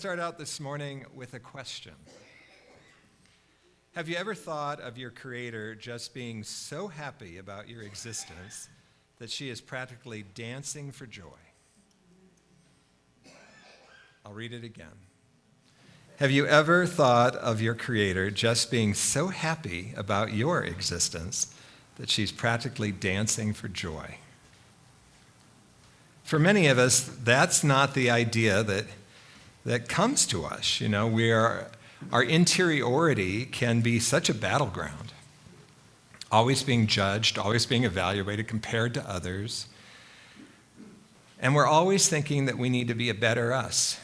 Start out this morning with a question. Have you ever thought of your Creator just being so happy about your existence that she is practically dancing for joy? I'll read it again. Have you ever thought of your Creator just being so happy about your existence that she's practically dancing for joy? For many of us, that's not the idea that comes to us. Our interiority can be such a battleground, always being judged, always being evaluated, compared to others. And we're always thinking that we need to be a better us.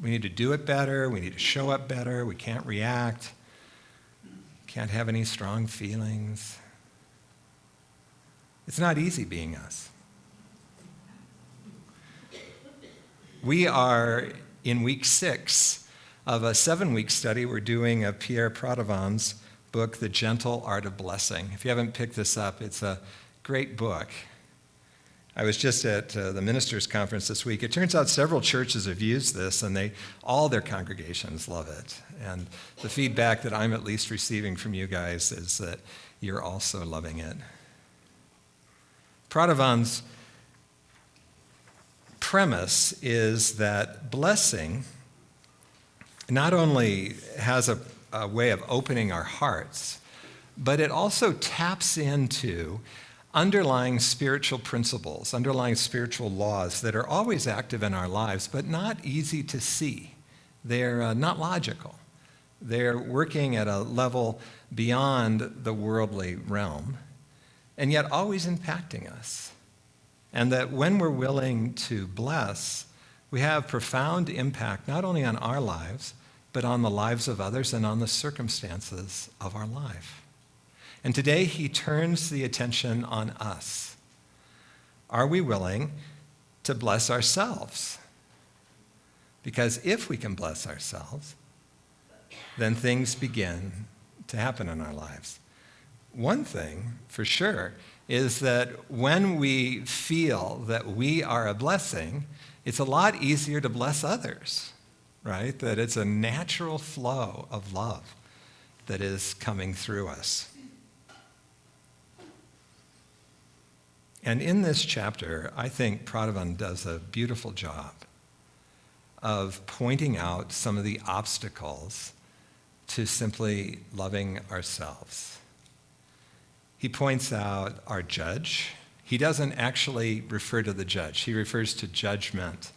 We need to do it better, we need to show up better, we can't react, can't have any strong feelings. It's not easy being us. We are in week 6 of a 7-week study we're doing of Pierre Proudhon's book, The Gentle Art of Blessing. If you haven't picked this up, it's a great book. I was just at the ministers' conference this week. It turns out several churches have used this, and all their congregations love it. And the feedback that I'm at least receiving from you guys is that you're also loving it. Proudhon's premise is that blessing not only has a way of opening our hearts, but it also taps into underlying spiritual principles, underlying spiritual laws that are always active in our lives, but not easy to see. They're not logical. They're working at a level beyond the worldly realm, and yet always impacting us. And that when we're willing to bless, we have profound impact not only on our lives, but on the lives of others and on the circumstances of our life. And today he turns the attention on us. Are we willing to bless ourselves? Because if we can bless ourselves, then things begin to happen in our lives. One thing for sure is that when we feel that we are a blessing, it's a lot easier to bless others, right? That it's a natural flow of love that is coming through us. And in this chapter, I think Proudhon does a beautiful job of pointing out some of the obstacles to simply loving ourselves. He points out our judge. He doesn't actually refer to the judge. He refers to judgment.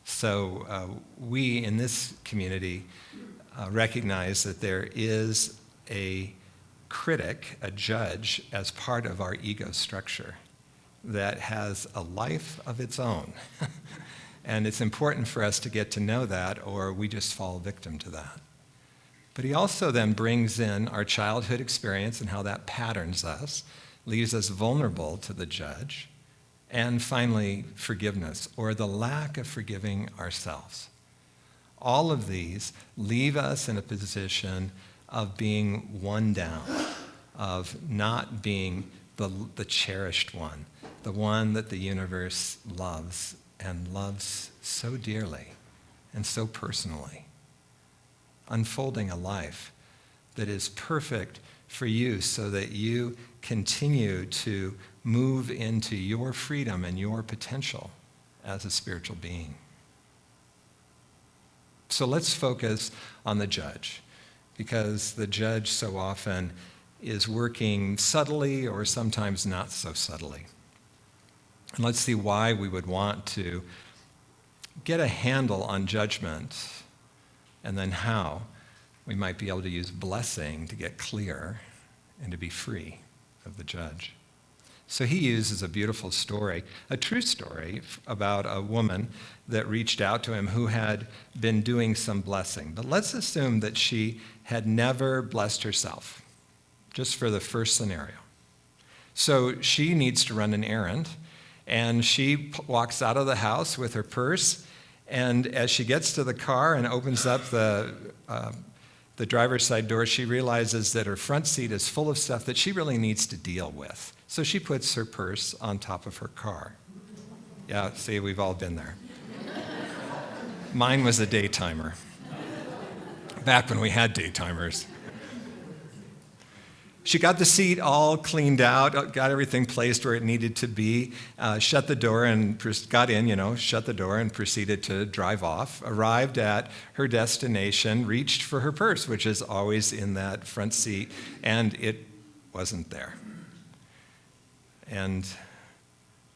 So we in this community recognize that there is a critic, a judge, as part of our ego structure that has a life of its own. And it's important for us to get to know that, or we just fall victim to that. But he also then brings in our childhood experience and how that patterns us, leaves us vulnerable to the judge, and finally, forgiveness, or the lack of forgiving ourselves. All of these leave us in a position of being one down, of not being the cherished one, the one that the universe loves, and loves so dearly and so personally. Unfolding a life that is perfect for you so that you continue to move into your freedom and your potential as a spiritual being. So let's focus on the judge, because the judge so often is working subtly or sometimes not so subtly. And let's see why we would want to get a handle on judgment, and then how we might be able to use blessing to get clear and to be free of the judge. So he uses a beautiful story, a true story, about a woman that reached out to him who had been doing some blessing. But let's assume that she had never blessed herself, just for the first scenario. So she needs to run an errand, and she walks out of the house with her purse. And as she gets to the car and opens up the driver's side door, she realizes that her front seat is full of stuff that she really needs to deal with. So she puts her purse on top of her car. Yeah, see, we've all been there. Mine was a daytimer, back when we had daytimers. She got the seat all cleaned out, got everything placed where it needed to be, shut the door and got in, shut the door and proceeded to drive off, arrived at her destination, reached for her purse, which is always in that front seat, and it wasn't there. And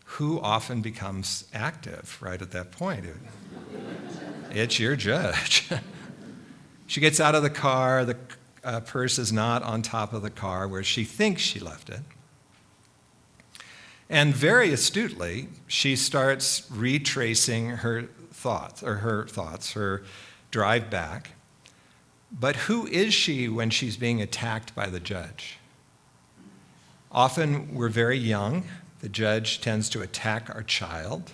who often becomes active right at that point? It's your judge. She gets out of the car, the purse is not on top of the car where she thinks she left it. And very astutely, she starts retracing her thoughts, her drive back. But who is she when she's being attacked by the judge? Often we're very young. The judge tends to attack our child.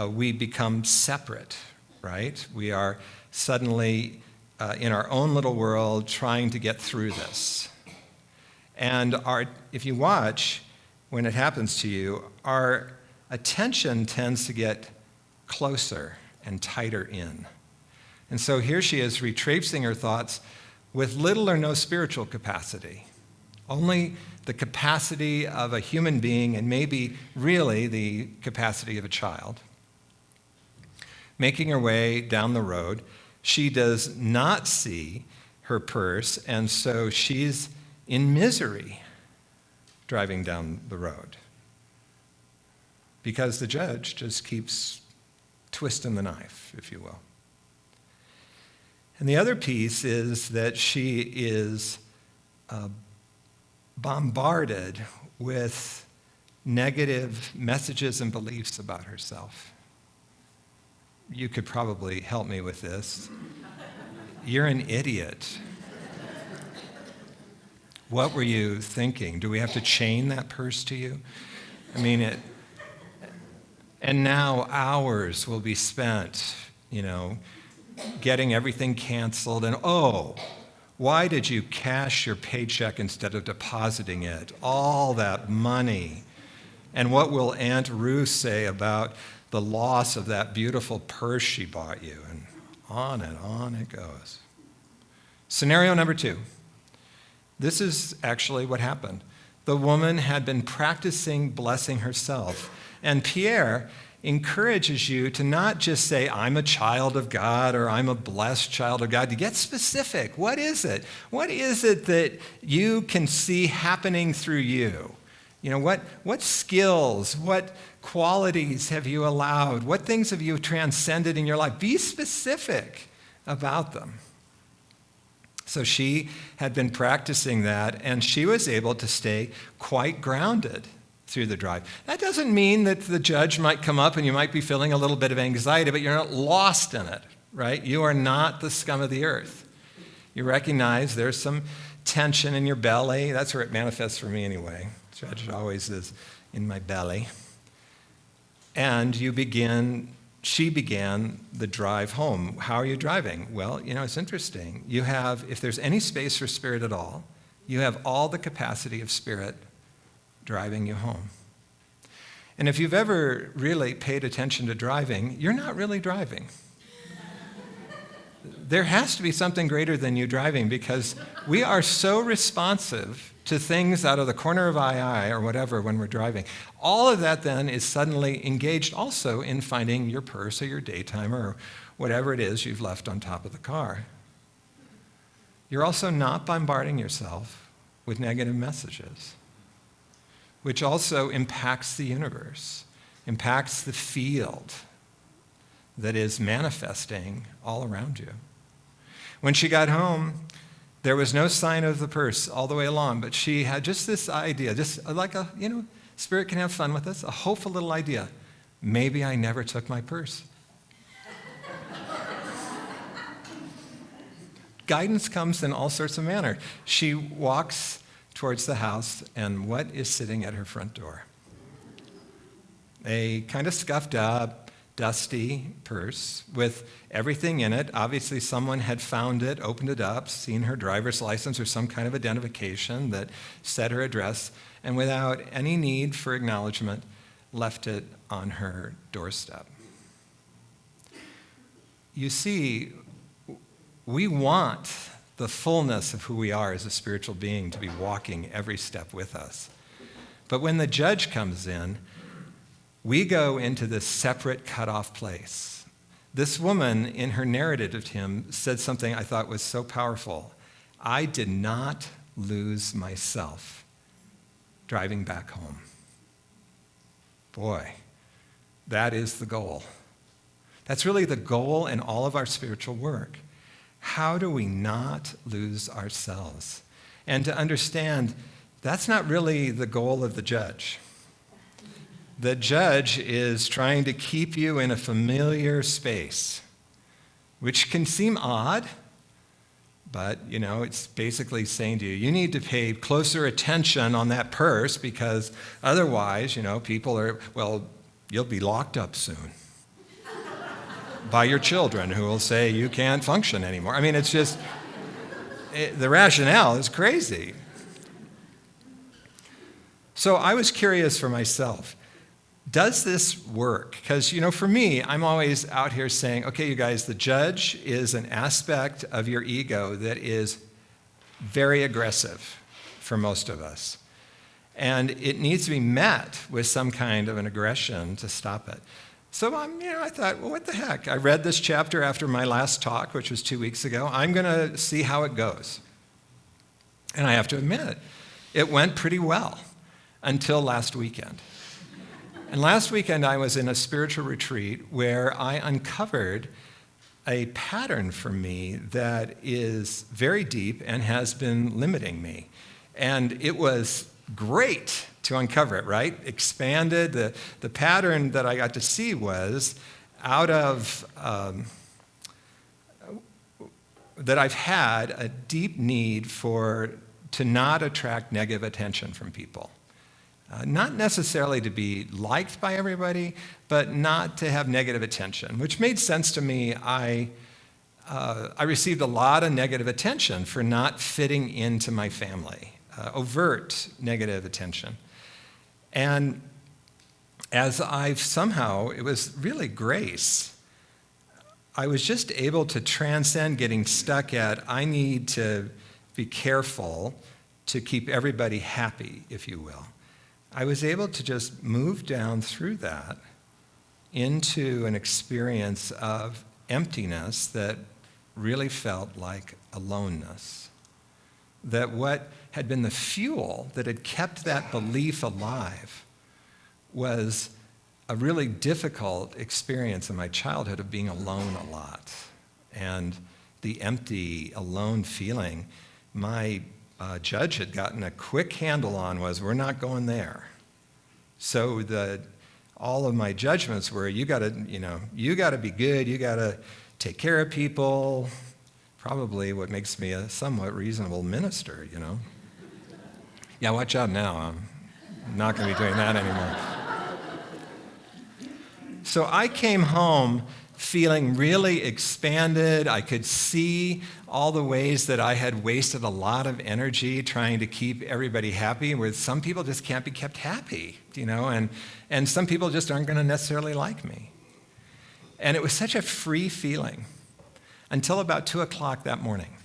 We become separate, right? We are suddenly in our own little world trying to get through this. And if you watch, when it happens to you, our attention tends to get closer and tighter in. And so here she is retracing her thoughts with little or no spiritual capacity, only the capacity of a human being and maybe really the capacity of a child. Making her way down the road, she does not see her purse, and so she's in misery driving down the road because the judge just keeps twisting the knife, if you will. And the other piece is that she is bombarded with negative messages and beliefs about herself. You could probably help me with this. You're an idiot. What were you thinking? Do we have to chain that purse to you? I mean, and now hours will be spent, getting everything canceled. And why did you cash your paycheck instead of depositing it? All that money. And what will Aunt Ruth say about the loss of that beautiful purse she bought you? And on it goes. Scenario number 2. This is actually what happened. The woman had been practicing blessing herself. And Pierre encourages you to not just say, I'm a child of God or I'm a blessed child of God. To get specific. What is it? What is it that you can see happening through you? What skills, what qualities have you allowed? What things have you transcended in your life? Be specific about them. So she had been practicing that, and she was able to stay quite grounded through the drive. That doesn't mean that the judge might come up and you might be feeling a little bit of anxiety, but you're not lost in it, right? You are not the scum of the earth. You recognize there's some tension in your belly. That's where it manifests for me anyway. Judge always is in my belly. And she began the drive home. How are you driving? Well, it's interesting. You have, if there's any space for spirit at all, you have all the capacity of spirit driving you home. And if you've ever really paid attention to driving, you're not really driving. There has to be something greater than you driving, because we are so responsive to things out of the corner of our eye or whatever when we're driving. All of that then is suddenly engaged also in finding your purse or your daytimer or whatever it is you've left on top of the car. You're also not bombarding yourself with negative messages, which also impacts the universe, impacts the field that is manifesting all around you. When she got home, there was no sign of the purse all the way along, but she had just this idea, just like Spirit can have fun with us, a hopeful little idea. Maybe I never took my purse. Guidance comes in all sorts of manner. She walks towards the house, and what is sitting at her front door? A kind of scuffed up, dusty purse with everything in it. Obviously, someone had found it, opened it up, seen her driver's license or some kind of identification that said her address, and without any need for acknowledgement, left it on her doorstep. you see, we want the fullness of who we are as a spiritual being to be walking every step with us. But when the judge comes in, we go into this separate, cut-off place. This woman, in her narrative of him, said something I thought was so powerful. I did not lose myself driving back home. Boy, that is the goal. That's really the goal in all of our spiritual work. How do we not lose ourselves? And to understand, that's not really the goal of the judge. The judge is trying to keep you in a familiar space, which can seem odd, but it's basically saying to you, you need to pay closer attention on that purse because otherwise, people are, you'll be locked up soon by your children who will say you can't function anymore. I mean, it's just, the rationale is crazy. So I was curious for myself, does this work? Because, for me, I'm always out here saying, okay, you guys, the judge is an aspect of your ego that is very aggressive for most of us. And it needs to be met with some kind of an aggression to stop it. So I thought, well, what the heck? I read this chapter after my last talk, which was 2 weeks ago. I'm going to see how it goes. And I have to admit, it went pretty well until last weekend. And last weekend, I was in a spiritual retreat where I uncovered a pattern for me that is very deep and has been limiting me. And it was great to uncover it, right? Expanded. The pattern that I got to see was out of, that I've had a deep need to not attract negative attention from people. Not necessarily to be liked by everybody, but not to have negative attention, which made sense to me. I received a lot of negative attention for not fitting into my family, overt negative attention. And as it was really grace, I was just able to transcend getting stuck at, I need to be careful to keep everybody happy, if you will. I was able to just move down through that into an experience of emptiness that really felt like aloneness. That what had been the fuel that had kept that belief alive was a really difficult experience in my childhood of being alone a lot. And the empty, alone feeling, my judge had gotten a quick handle on was, we're not going there. So all of my judgments were, you gotta be good, you gotta take care of people, probably what makes me a somewhat reasonable minister, Yeah, watch out now, I'm not gonna be doing that anymore. So I came home feeling really expanded. I could see all the ways that I had wasted a lot of energy trying to keep everybody happy, where some people just can't be kept happy, and some people just aren't going to necessarily like me. And it was such a free feeling until about 2 o'clock that morning,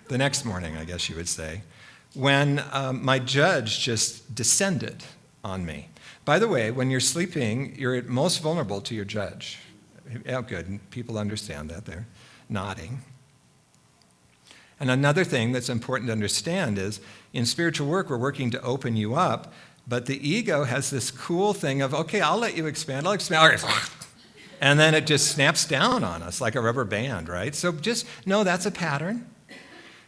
the next morning, I guess you would say, when my judge just descended on me. By the way, when you're sleeping, you're most vulnerable to your judge. Oh, good. People understand that. They're nodding. And another thing that's important to understand is in spiritual work, we're working to open you up, but the ego has this cool thing of, okay, I'll let you expand, I'll expand. And then it just snaps down on us like a rubber band, right? So just know that's a pattern.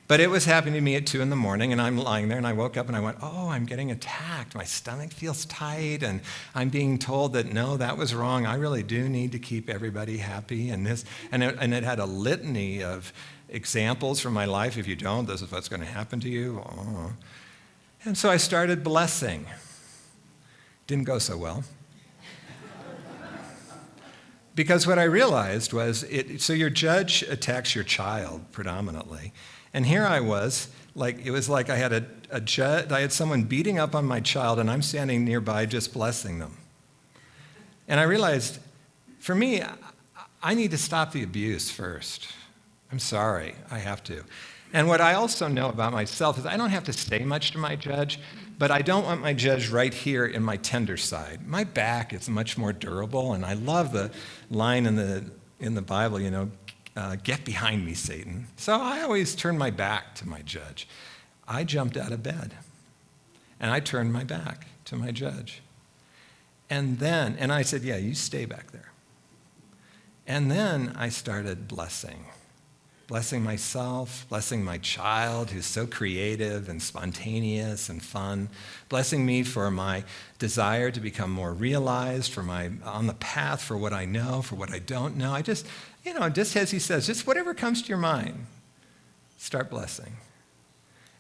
But it was happening to me at 2 in the morning, and I'm lying there, and I woke up and I went, oh, I'm getting attacked. My stomach feels tight, and I'm being told that, no, that was wrong. I really do need to keep everybody happy. And it had a litany of examples from my life. If you don't, this is what's going to happen to you. Oh. And so I started blessing. Didn't go so well. Because what I realized was, so your judge attacks your child predominantly. And here I was, it was like I had I had someone beating up on my child, and I'm standing nearby just blessing them. And I realized, for me, I need to stop the abuse first. I'm sorry, I have to. And what I also know about myself is I don't have to say much to my judge, but I don't want my judge right here in my tender side. My back is much more durable, and I love the line in the Bible, get behind me, Satan. So I always turn my back to my judge. I jumped out of bed, and I turned my back to my judge. And I said, yeah, you stay back there. And then I started blessing myself, blessing my child who's so creative and spontaneous and fun, blessing me for my desire to become more realized, on the path for what I know, for what I don't know. I just as he says, just whatever comes to your mind, start blessing.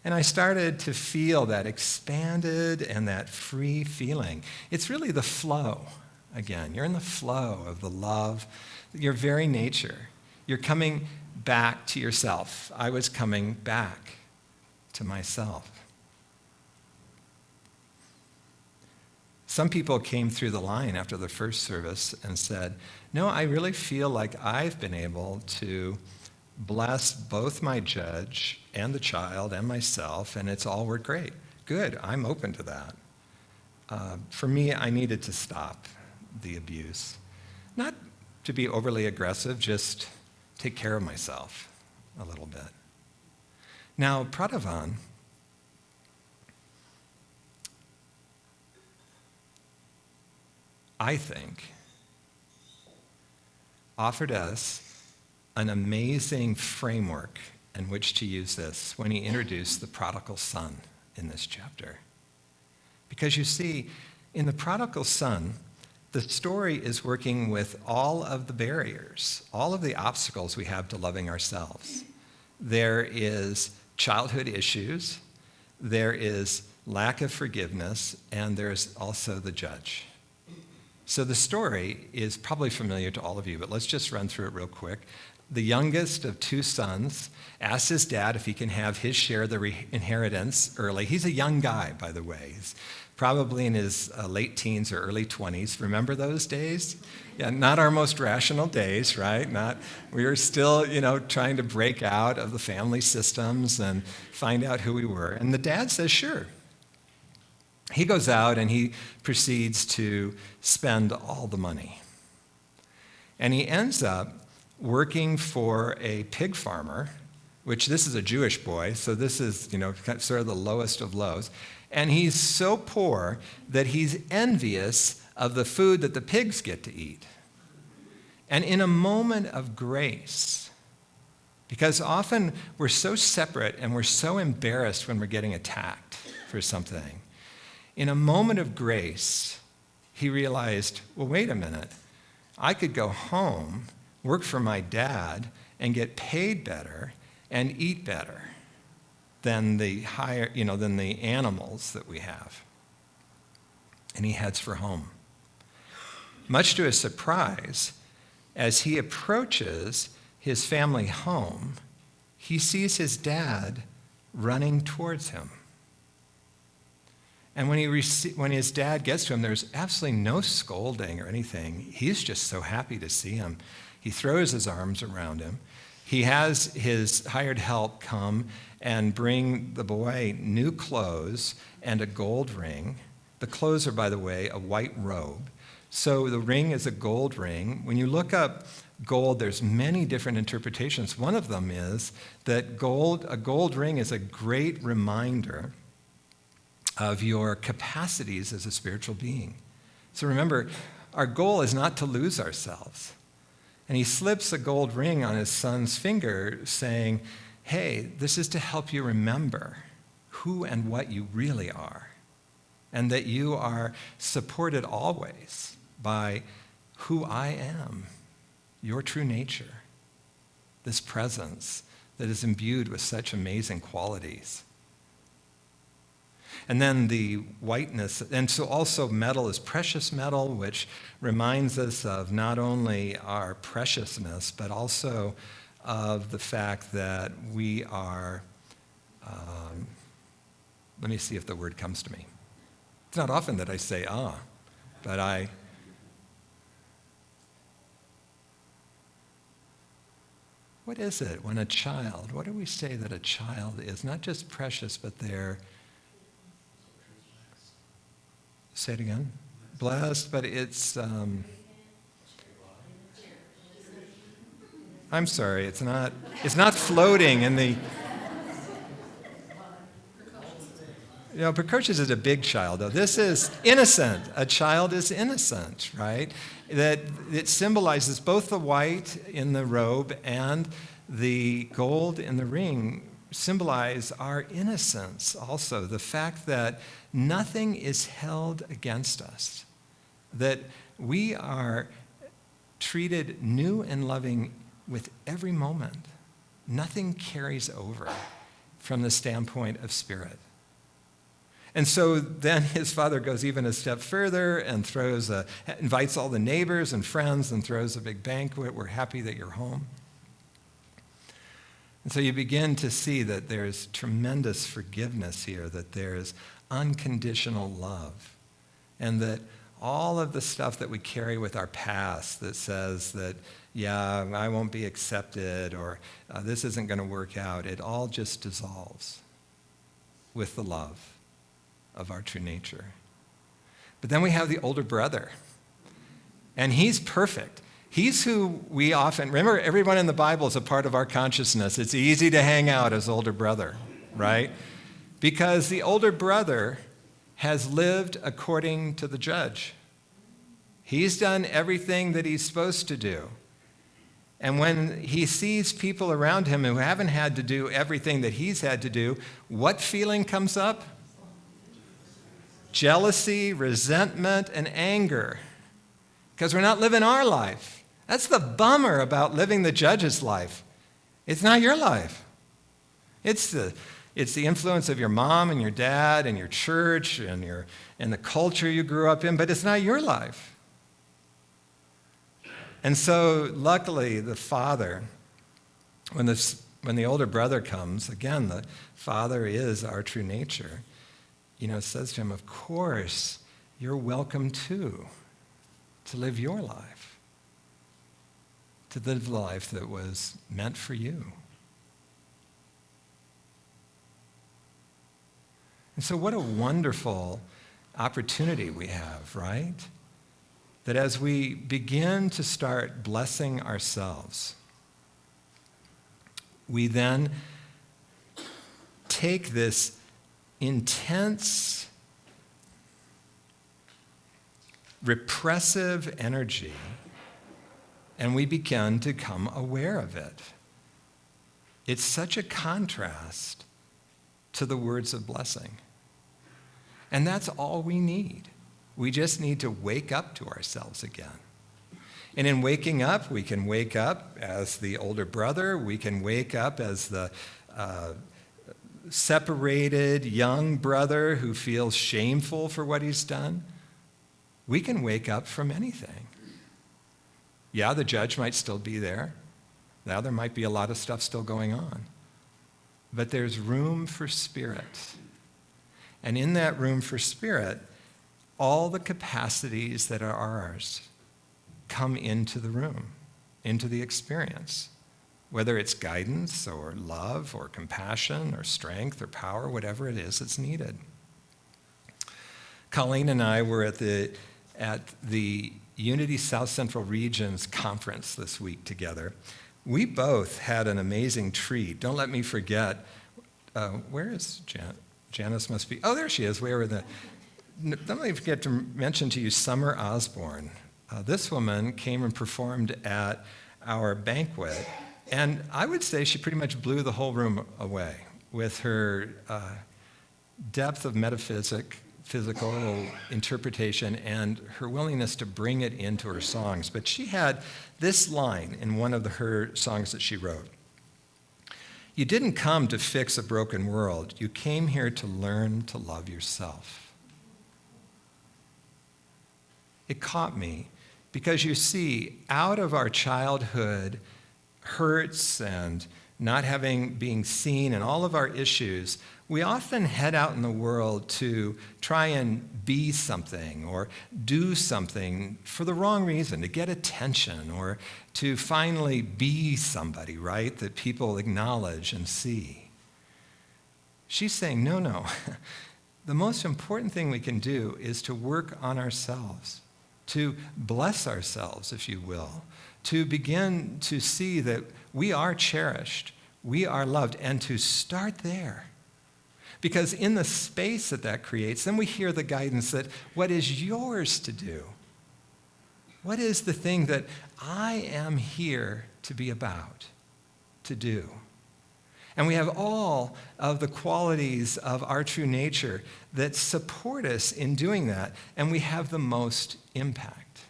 And I started to feel that expanded and that free feeling. It's really the flow. Again, you're in the flow of the love, your very nature. You're coming back to yourself. I was coming back to myself. Some people came through the line after the first service and said, no, I really feel like I've been able to bless both my judge and the child and myself, and it's all worked great. Good, I'm open to that. For me, I needed to stop the abuse. Not to be overly aggressive, just take care of myself a little bit. Now, Pradavan, I think, offered us an amazing framework in which to use this when he introduced the prodigal son in this chapter. Because you see, in the prodigal son, the story is working with all of the barriers, all of the obstacles we have to loving ourselves. There is childhood issues, there is lack of forgiveness, and there's also the judge. So the story is probably familiar to all of you, but let's just run through it real quick. The youngest of two sons asks his dad if he can have his share of the inheritance early. He's a young guy, by the way. He's probably in his late teens or early 20s. Remember those days? Yeah, not our most rational days, right? We were still, trying to break out of the family systems and find out who we were. And the dad says, sure. He goes out and he proceeds to spend all the money. And he ends up working for a pig farmer, which this is a Jewish boy, so this is, sort of the lowest of lows. And he's so poor that he's envious of the food that the pigs get to eat. And in a moment of grace, because often we're so separate and we're so embarrassed when we're getting attacked for something, in a moment of grace, he realized, well, wait a minute. I could go home, work for my dad, and get paid better and eat better than the animals that we have. And he heads for home. Much to his surprise, as he approaches his family home, he sees his dad running towards him. And when his dad gets to him, there's absolutely no scolding or anything. He's just so happy to see him. He throws his arms around him. He has his hired help come and bring the boy new clothes and a gold ring. The clothes are, by the way, a white robe. So the ring is a gold ring. When you look up gold, there's many different interpretations. One of them is that a gold ring is a great reminder of your capacities as a spiritual being. So remember, our goal is not to lose ourselves. And he slips a gold ring on his son's finger saying, hey, this is to help you remember who and what you really are, and that you are supported always by who I am, your true nature, this presence that is imbued with such amazing qualities. And then the whiteness, and so also metal is precious metal, which reminds us of not only our preciousness, but also of the fact that we are, let me see if the word comes to me. It's not often that I say, but what is it when a child, what do we say that a child is? Not just precious, but they're, say it again, blessed, but it's, I'm sorry, it's not floating in the, precocious is a big child, though. This is innocent. A child is innocent, right? That it symbolizes both the white in the robe and the gold in the ring symbolize our innocence also. The fact that nothing is held against us, that we are treated new and loving with every moment. Nothing carries over from the standpoint of spirit. And so then his father goes even a step further and invites all the neighbors and friends and throws a big banquet. We're happy that you're home. And so you begin to see that there's tremendous forgiveness here, that there's unconditional love, and that all of the stuff that we carry with our past that says that, yeah, I won't be accepted, or this isn't going to work out, it all just dissolves with the love of our true nature. But then we have the older brother, and he's perfect. He's who we often, remember, everyone in the Bible is a part of our consciousness. It's easy to hang out as older brother, right? Because the older brother has lived according to the judge. He's done everything that he's supposed to do. And when he sees people around him who haven't had to do everything that he's had to do, what feeling comes up? Jealousy, resentment, and anger. Because we're not living our life. That's the bummer about living the judge's life. It's not your life. It's the influence of your mom and your dad and your church and the culture you grew up in, but it's not your life. And so, luckily, the father, when the older brother comes, again, the father is our true nature, says to him, of course, you're welcome too, to live your life, to live the life that was meant for you. And so what a wonderful opportunity we have, right? That as we begin to start blessing ourselves, we then take this intense, repressive energy and we begin to become aware of it. It's such a contrast to the words of blessing. And that's all we need. We just need to wake up to ourselves again. And in waking up, we can wake up as the older brother. We can wake up as the separated young brother who feels shameful for what he's done. We can wake up from anything. Yeah, the judge might still be there. Now there might be a lot of stuff still going on. But there's room for spirit. And in that room for spirit, all the capacities that are ours come into the room, into the experience. Whether it's guidance or love or compassion or strength or power, whatever it is that's needed. Colleen and I were at the Unity South Central Regions conference this week together. We both had an amazing treat. Don't let me forget. Where is Janice must be. Oh, there she is. Don't let me forget to mention to you Summer Osborne. This woman came and performed at our banquet. And I would say she pretty much blew the whole room away with her depth of physical interpretation and her willingness to bring it into her songs. But she had this line in one of her songs that she wrote. You didn't come to fix a broken world. You came here to learn to love yourself. It caught me because you see, out of our childhood hurts and not being seen, and all of our issues, we often head out in the world to try and be something or do something for the wrong reason, to get attention or to finally be somebody, right, that people acknowledge and see. She's saying, no. The most important thing we can do is to work on ourselves, to bless ourselves, if you will, to begin to see that we are cherished, we are loved, and to start there. Because in the space that creates, then we hear the guidance that what is yours to do? What is the thing that I am here to be about, to do? And we have all of the qualities of our true nature that support us in doing that, and we have the most impact.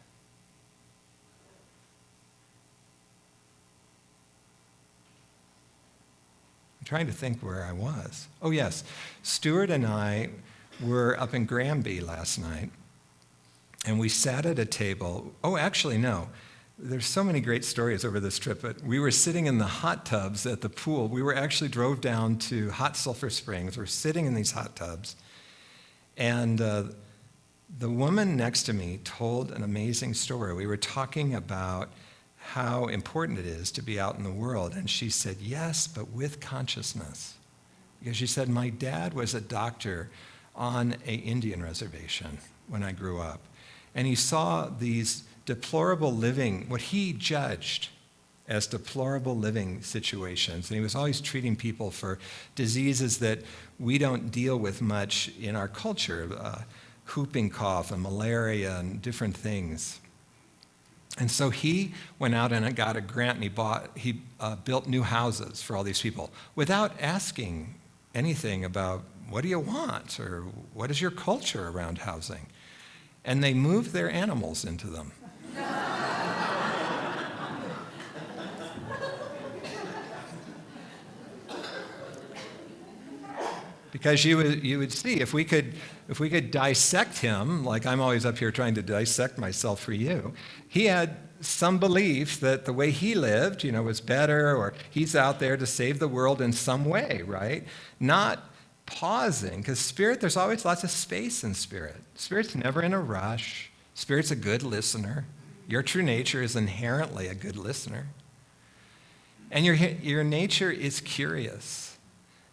I'm trying to think where I was. Oh, yes. Stuart and I were up in Granby last night, and we sat at a table. Oh, actually, no. There's so many great stories over this trip, but we were sitting in the hot tubs at the pool. We actually drove down to Hot Sulphur Springs. We're sitting in these hot tubs. And the woman next to me told an amazing story. We were talking about how important it is to be out in the world. And she said, yes, but with consciousness. Because she said, my dad was a doctor on an Indian reservation when I grew up. And he saw these deplorable living, what he judged as deplorable living situations. And he was always treating people for diseases that we don't deal with much in our culture, whooping cough and malaria and different things. And so he went out and got a grant, and he built new houses for all these people without asking anything about what do you want or what is your culture around housing. And they moved their animals into them. Because you would see, if we could dissect him, like I'm always up here trying to dissect myself for you, he had some belief that the way he lived, was better, or he's out there to save the world in some way, right? Not pausing, because spirit, there's always lots of space in spirit. Spirit's never in a rush. Spirit's a good listener. Your true nature is inherently a good listener. And your nature is curious,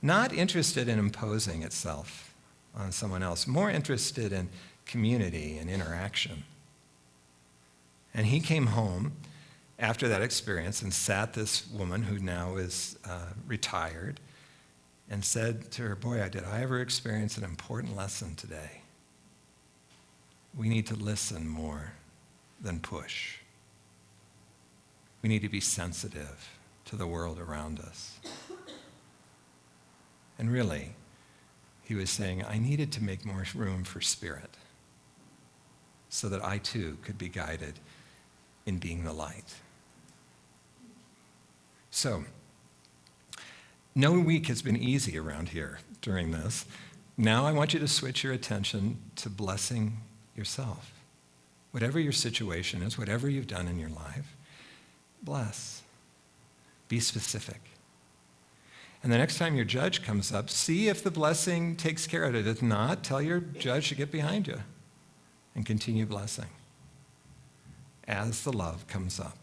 not interested in imposing itself on someone else, more interested in community and interaction. And he came home after that experience and sat this woman who now is retired and said to her, boy, did I ever experience an important lesson today. We need to listen more than push. We need to be sensitive to the world around us. And really, he was saying, I needed to make more room for spirit so that I too could be guided in being the light. So, no week has been easy around here during this. Now I want you to switch your attention to blessing yourself. Whatever your situation is, whatever you've done in your life, bless. Be specific. And the next time your judge comes up, see if the blessing takes care of it. If not, tell your judge to get behind you and continue blessing. As the love comes up,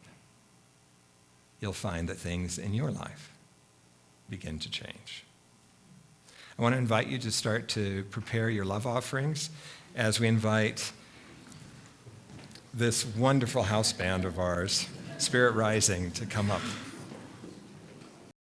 you'll find that things in your life begin to change. I want to invite you to start to prepare your love offerings as we invite this wonderful house band of ours, Spirit Rising, to come up.